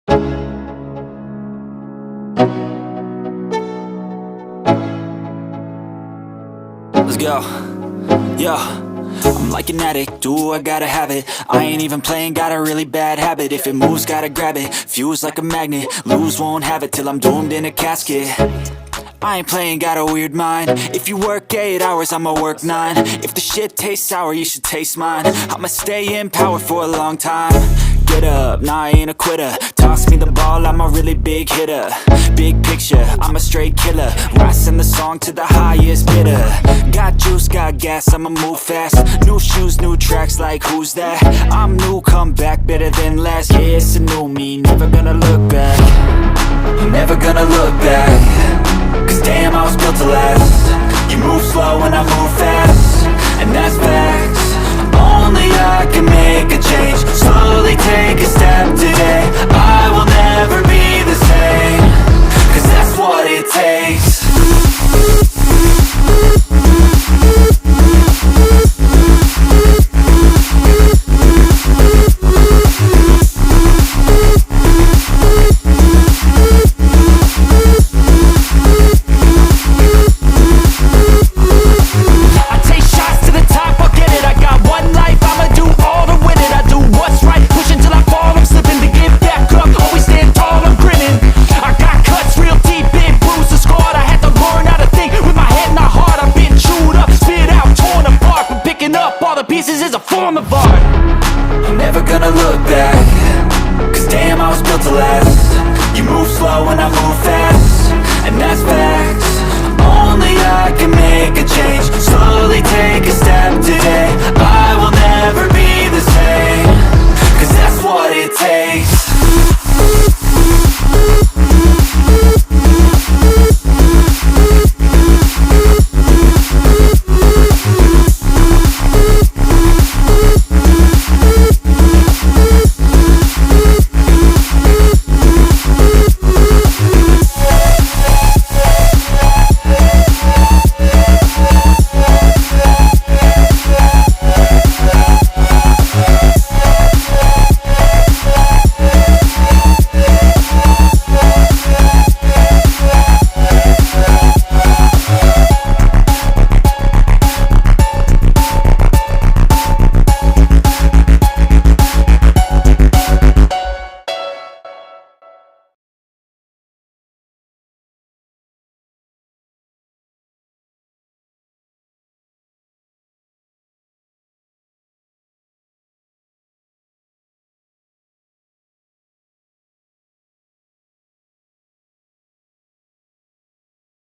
Let's go. Yo, I'm like an addict, do I gotta have it. I ain't even playing, got a really bad habit. If it moves, gotta grab it, fuse like a magnet. Lose, won't have it till I'm doomed in a casket. I ain't playing, got a weird mind. If you work 8 hours, I'ma work 9. If the shit tastes sour, you should taste mine. I'ma stay in power for a long time. Get up, nah, I ain't a quitter. Toss me the ball, I'm a really big hitter. Big picture, I'm a straight killer. Rising the song to the highest bidder. Got juice, got gas, I'ma move fast. New shoes, new tracks, like who's that? I'm new, come back, better than last. Yeah, it's a new me, never gonna look back. Never gonna look back. Cause damn, I was built to last. You move slow and I move fast, and that's facts. Only I can make a change. Slowly take a step today. I will never be the same. Cause that's what it takes. Pieces is a form of art. I'm never gonna look back. Cause damn, I was built to last. You move slow and I move fast, and that's facts. Only I can make a change. Slowly take a step today. I will never be the same. Cause that's what it takes.